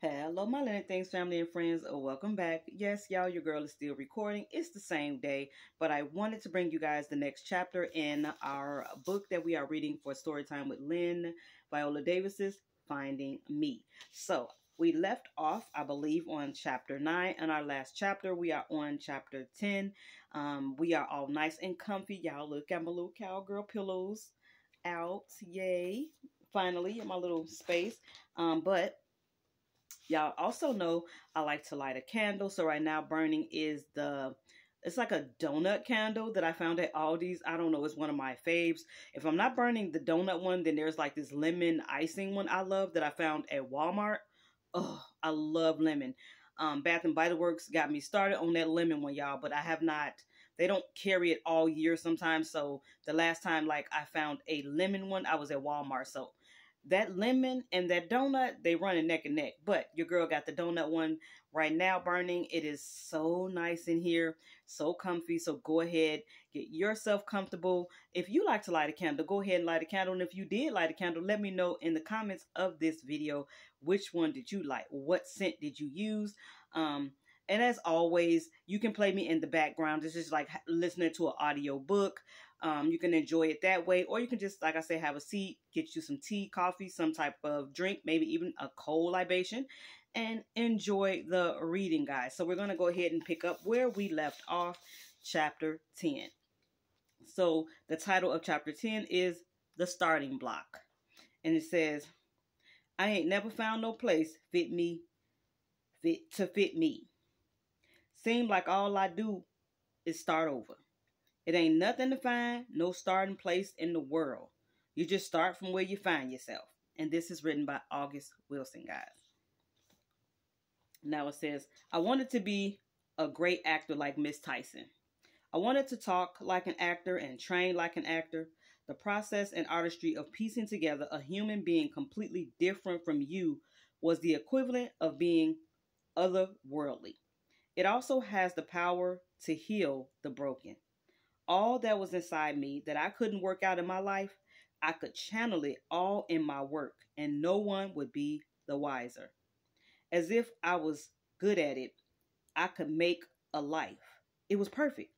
Hello, my Lynn Things family and friends. Welcome back. Yes, y'all, your girl is still recording. It's the same day, but I wanted to bring you guys the next chapter in our book that we are reading for Storytime with Lynn Viola Davis's Finding Me. So we left off, I believe, on chapter 9. In our last chapter, we are on chapter 10. We are all nice and comfy. Y'all look at my little cowgirl pillows out. Yay. Finally, in my little space. But y'all also know I like to light a candle. So right now burning is it's like a donut candle that I found at Aldi's. I don't know, it's one of my faves. If I'm not burning the donut one, then there's like this lemon icing one I love that I found at Walmart. Oh, I love lemon. Bath and Body Works got me started on that lemon one, y'all, but I have not. They don't carry it all year sometimes. So the last time like I found a lemon one, I was at Walmart. So that lemon and that donut, they run neck and neck. But your girl got the donut one right now burning. It is so nice in here, so comfy. So go ahead, get yourself comfortable. If you like to light a candle, go ahead and light a candle. And if you did light a candle, let me know in the comments of this video, which one did you like? What scent did you use? And as always, you can play me in the background. This is like listening to an audio book. You can enjoy it that way, or you can just, like I say, have a seat, get you some tea, coffee, some type of drink, maybe even a cold libation, and enjoy the reading, guys. So we're going to go ahead and pick up where we left off, chapter 10. So the title of chapter 10 is The Starting Block. And it says, I ain't never found no place fit me. Seem like all I do is start over. It ain't nothing to find, no starting place in the world. You just start from where you find yourself. And this is written by August Wilson, guys. Now it says, I wanted to be a great actor like Miss Tyson. I wanted to talk like an actor and train like an actor. The process and artistry of piecing together a human being completely different from you was the equivalent of being otherworldly. It also has the power to heal the broken. All that was inside me that I couldn't work out in my life, I could channel it all in my work, and no one would be the wiser. As if I was good at it, I could make a life. It was perfect.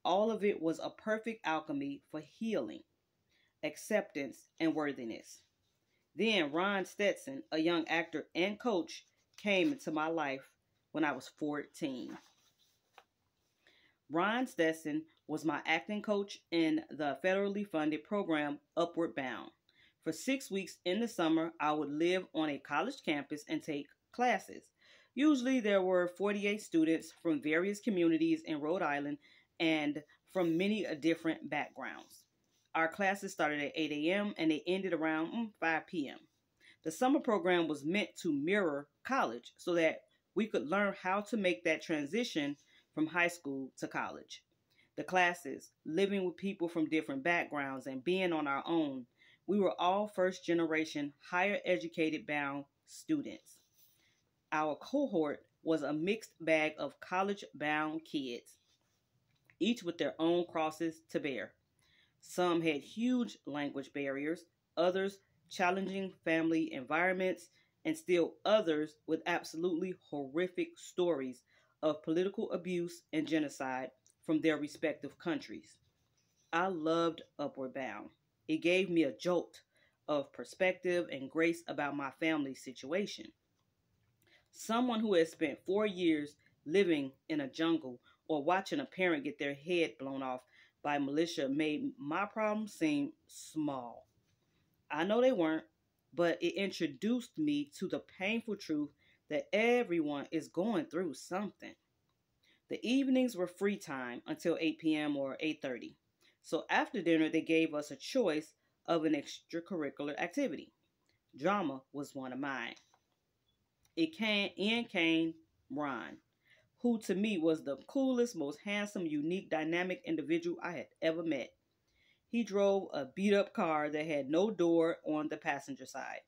All of it was a perfect alchemy for healing, acceptance, and worthiness. Then Ron Stetson, a young actor and coach, came into my life when I was 14. Ron Stetson was my acting coach in the federally funded program Upward Bound. For 6 weeks in the summer, I would live on a college campus and take classes. Usually there were 48 students from various communities in Rhode Island and from many different backgrounds. Our classes started at 8 a.m. and they ended around 5 p.m. The summer program was meant to mirror college so that we could learn how to make that transition from high school to college. The classes, living with people from different backgrounds and being on our own, we were all first generation higher educated bound students. Our cohort was a mixed bag of college bound kids, each with their own crosses to bear. Some had huge language barriers, others challenging family environments, and still others with absolutely horrific stories of political abuse and genocide from their respective countries. I loved Upward Bound. It gave me a jolt of perspective and grace about my family's situation. Someone who has spent 4 years living in a jungle or watching a parent get their head blown off by militia made my problems seem small. I know they weren't, but it introduced me to the painful truth that everyone is going through something. The evenings were free time until 8 p.m. or 8:30. So after dinner, they gave us a choice of an extracurricular activity. Drama was one of mine. In came Ron, who to me was the coolest, most handsome, unique, dynamic individual I had ever met. He drove a beat-up car that had no door on the passenger side.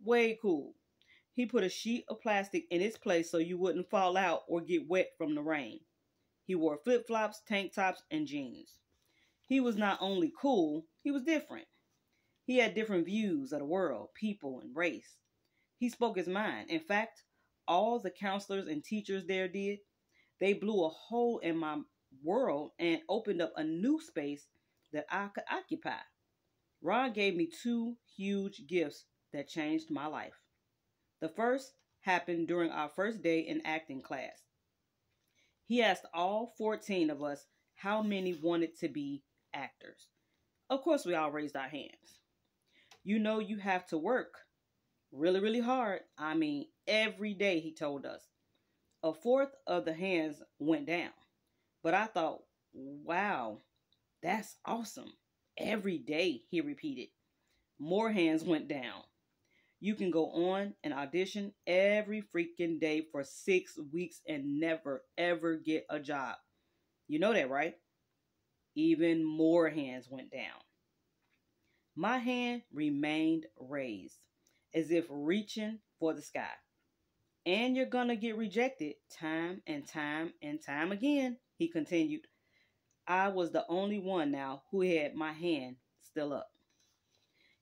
Way cool. He put a sheet of plastic in its place so you wouldn't fall out or get wet from the rain. He wore flip-flops, tank tops, and jeans. He was not only cool, he was different. He had different views of the world, people, and race. He spoke his mind. In fact, all the counselors and teachers there did? They blew a hole in my world and opened up a new space that I could occupy. Ron gave me two huge gifts that changed my life. The first happened during our first day in acting class. He asked all 14 of us how many wanted to be actors. Of course, we all raised our hands. You know, you have to work really, really hard. I mean, every day, he told us. A fourth of the hands went down. But I thought, wow, that's awesome. Every day, he repeated. More hands went down. You can go on and audition every freaking day for 6 weeks and never, ever get a job. You know that, right? Even more hands went down. My hand remained raised, as if reaching for the sky. And you're gonna get rejected time and time and time again, he continued. I was the only one now who had my hand still up.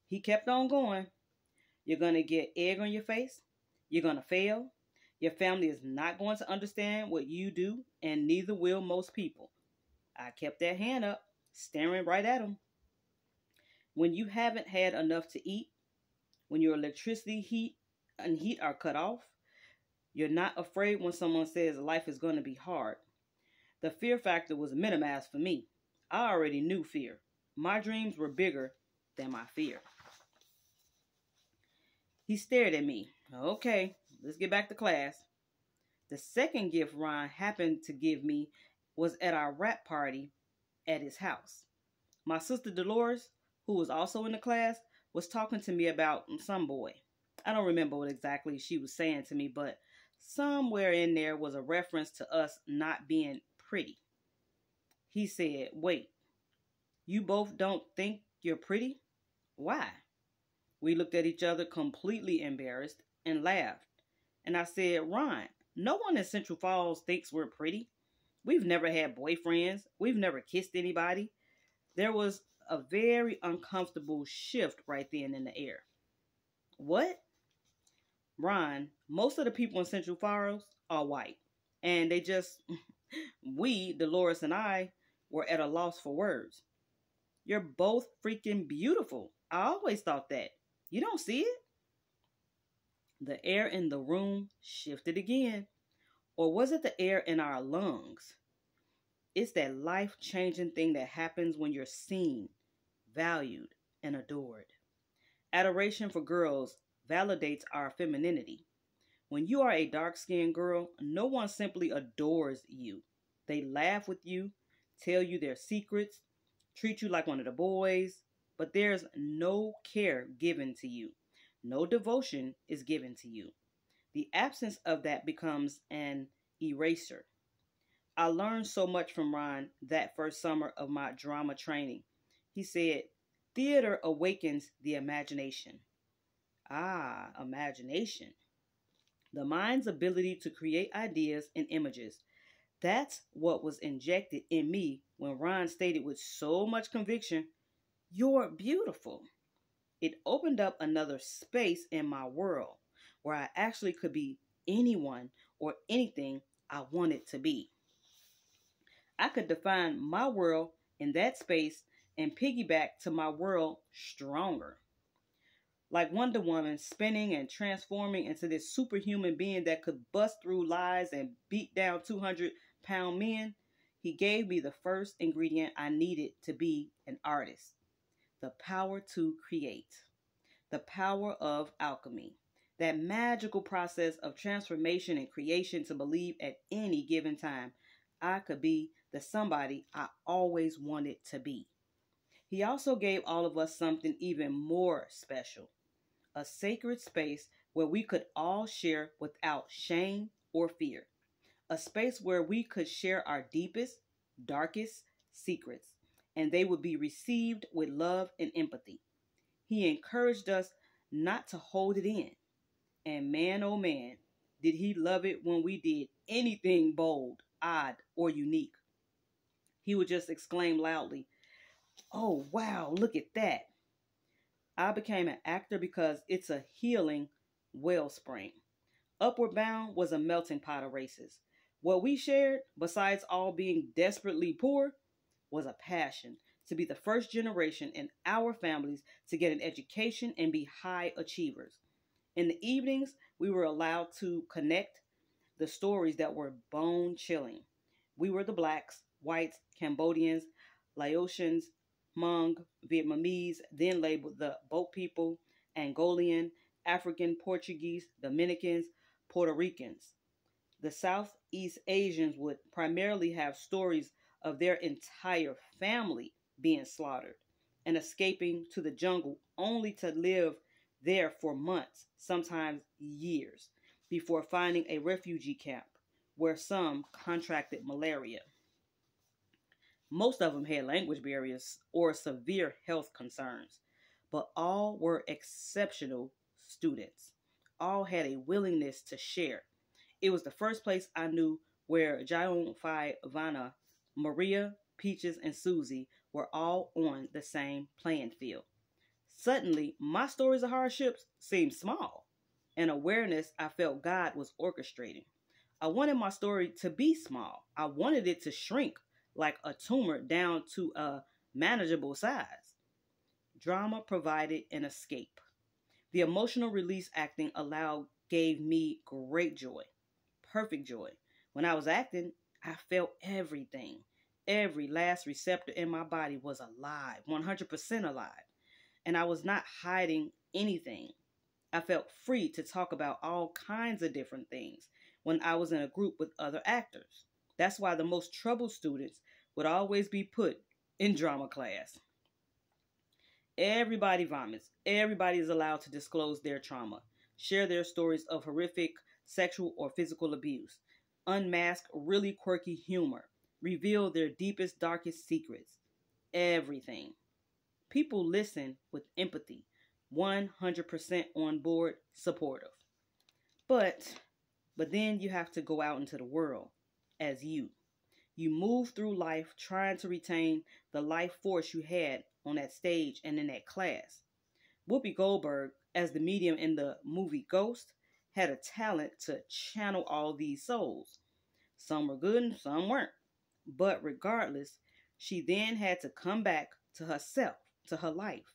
He kept on going. You're gonna get egg on your face. You're gonna fail. Your family is not going to understand what you do, and neither will most people. I kept that hand up, staring right at him. When you haven't had enough to eat, when your electricity heat are cut off, you're not afraid when someone says life is going to be hard. The fear factor was minimized for me. I already knew fear. My dreams were bigger than my fear. He stared at me. Okay, let's get back to class. The second gift Ron happened to give me was at our rap party at his house. My sister Dolores, who was also in the class, was talking to me about some boy. I don't remember what exactly she was saying to me, but somewhere in there was a reference to us not being pretty. He said, wait, you both don't think you're pretty? Why? We looked at each other completely embarrassed and laughed. And I said, Ron, no one in Central Falls thinks we're pretty. We've never had boyfriends. We've never kissed anybody. There was a very uncomfortable shift right then in the air. What? Ron, most of the people in Central Falls are white. And they just, we, Dolores and I, were at a loss for words. You're both freaking beautiful. I always thought that. You don't see it? The air in the room shifted again. Or was it the air in our lungs? It's that life-changing thing that happens when you're seen, valued, and adored. Adoration for girls validates our femininity. When you are a dark-skinned girl, no one simply adores you. They laugh with you, tell you their secrets, treat you like one of the boys, but there's no care given to you. No devotion is given to you. The absence of that becomes an eraser. I learned so much from Ron that first summer of my drama training. He said, theater awakens the imagination. Ah, imagination. The mind's ability to create ideas and images. That's what was injected in me when Ron stated with so much conviction, you're beautiful. It opened up another space in my world where I actually could be anyone or anything I wanted to be. I could define my world in that space and piggyback to my world stronger. Like Wonder Woman spinning and transforming into this superhuman being that could bust through lies and beat down 200-pound men, he gave me the first ingredient I needed to be an artist. The power to create. The power of alchemy. That magical process of transformation and creation to believe at any given time I could be the somebody I always wanted to be. He also gave all of us something even more special. A sacred space where we could all share without shame or fear. A space where we could share our deepest, darkest secrets, and they would be received with love and empathy. He encouraged us not to hold it in. And man, oh man, did he love it when we did anything bold, odd, or unique. He would just exclaim loudly, oh wow, look at that. I became an actor because it's a healing wellspring. Upward Bound was a melting pot of races. What we shared, besides all being desperately poor, was a passion to be the first generation in our families to get an education and be high achievers. In the evenings, we were allowed to connect the stories that were bone chilling. We were the blacks, whites, Cambodians, Laotians, Hmong, Vietnamese, then labeled the boat people, Angolian, African, Portuguese, Dominicans, Puerto Ricans. The Southeast Asians would primarily have stories of their entire family being slaughtered and escaping to the jungle only to live there for months, sometimes years, before finding a refugee camp where some contracted malaria. Most of them had language barriers or severe health concerns, but all were exceptional students. All had a willingness to share. It was the first place I knew where Jion Phi Vanna, Maria, Peaches, and Susie were all on the same playing field. Suddenly, my stories of hardships seemed small, an awareness I felt God was orchestrating. I wanted my story to be small. I wanted it to shrink like a tumor down to a manageable size. Drama provided an escape. The emotional release acting allowed gave me great joy, perfect joy. When I was acting, I felt everything. Every last receptor in my body was alive, 100% alive. And I was not hiding anything. I felt free to talk about all kinds of different things when I was in a group with other actors. That's why the most troubled students would always be put in drama class. Everybody vomits. Everybody is allowed to disclose their trauma, share their stories of horrific sexual or physical abuse, unmask really quirky humor, reveal their deepest, darkest secrets. Everything. People listen with empathy, 100% on board, supportive. But then you have to go out into the world as you. You move through life trying to retain the life force you had on that stage and in that class. Whoopi Goldberg, as the medium in the movie Ghost, had a talent to channel all these souls. Some were good and some weren't. But regardless, she then had to come back to herself, to her life.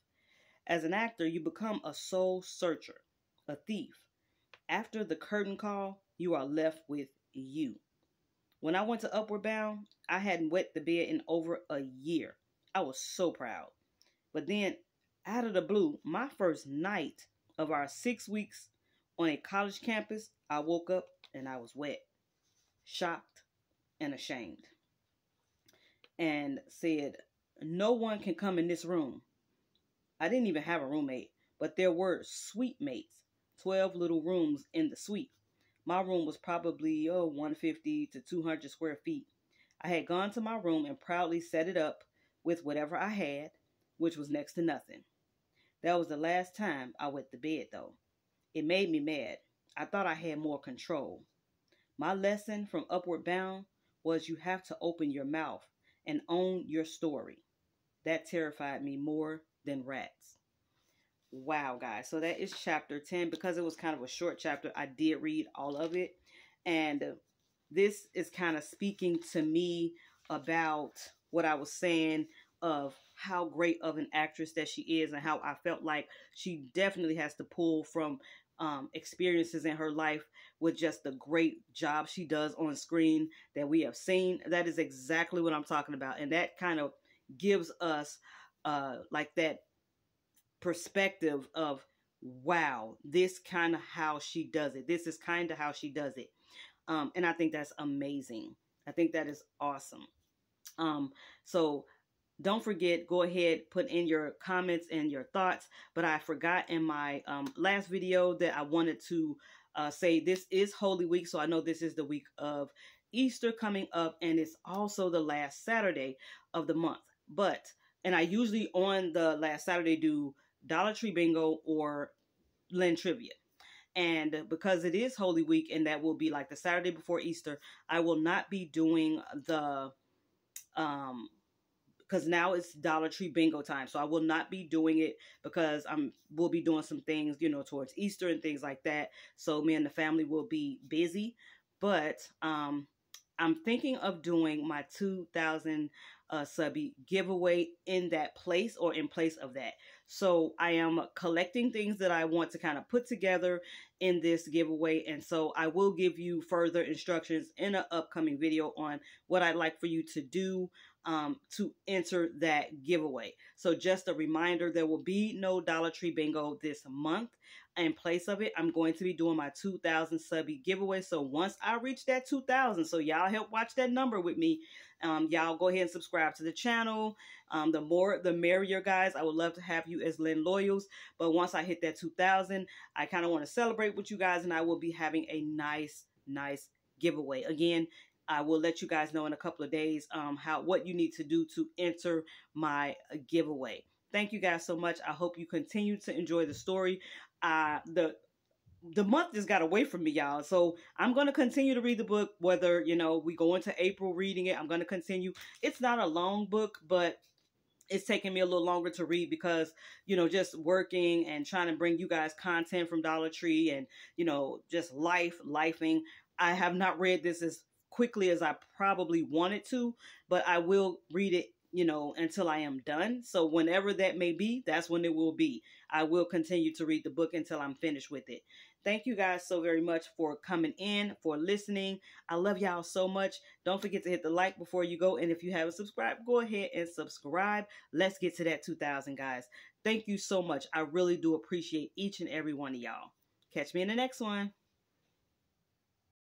As an actor, you become a soul searcher, a thief. After the curtain call, you are left with you. When I went to Upward Bound, I hadn't wet the bed in over a year. I was so proud. But then, out of the blue, my first night of our 6 weeks on a college campus, I woke up and I was wet, shocked, and ashamed. And said, no one can come in this room. I didn't even have a roommate, but there were suite mates, 12 little rooms in the suite. My room was probably 150 to 200 square feet. I had gone to my room and proudly set it up with whatever I had, which was next to nothing. That was the last time I wet the bed, though. It made me mad. I thought I had more control. My lesson from Upward Bound was you have to open your mouth and own your story. That terrified me more than rats. Wow, guys. So that is chapter 10. Because it was kind of a short chapter, I did read all of it. And this is kind of speaking to me about what I was saying of how great of an actress that she is and how I felt like she definitely has to pull from experiences in her life with just the great job she does on screen that we have seen. That is exactly what I'm talking about. And that kind of gives us like that perspective of, wow, this kind of how she does it. This is kind of how she does it. And I think that's amazing. I think that is awesome. So don't forget, go ahead, put in your comments and your thoughts. But I forgot in my last video that I wanted to say this is Holy Week. So I know this is the week of Easter coming up, and it's also the last Saturday of the month. And I usually on the last Saturday do Dollar Tree Bingo or Lynn Trivia. And because it is Holy Week and that will be like the Saturday before Easter, I will not be doing the because now it's Dollar Tree bingo time. So I will not be doing it because we'll be doing some things, you know, towards Easter and things like that. So me and the family will be busy. But I'm thinking of doing my 2000 subby giveaway in that place, or in place of that. So I am collecting things that I want to kind of put together in this giveaway. And so I will give you further instructions in an upcoming video on what I'd like for you to do to enter that giveaway. So just a reminder, there will be no Dollar Tree bingo this month. In place of it, I'm going to be doing my 2000 subby giveaway. So once I reach that 2000, so y'all help watch that number with me. Y'all go ahead and subscribe to the channel. The more, the merrier, guys. I would love to have you as Lynn Loyals. But once I hit that 2000, I kind of want to celebrate with you guys, and I will be having a nice giveaway. Again, I will let you guys know in a couple of days what you need to do to enter my giveaway. Thank you guys so much. I hope you continue to enjoy the story. The month just got away from me, y'all. So I'm going to continue to read the book, whether, you know, we go into April reading it. I'm going to continue. It's not a long book, but it's taking me a little longer to read because, you know, just working and trying to bring you guys content from Dollar Tree and, you know, just lifing. I have not read this as quickly as I probably wanted to, but I will read it, you know, until I am done. So whenever that may be, that's when it will be. I will continue to read the book until I'm finished with it. Thank you guys so very much for coming in, for listening. I love y'all so much. Don't forget to hit the like before you go. And if you haven't subscribed, go ahead and subscribe. Let's get to that 2000, guys. Thank you so much. I really do appreciate each and every one of y'all. Catch me in the next one.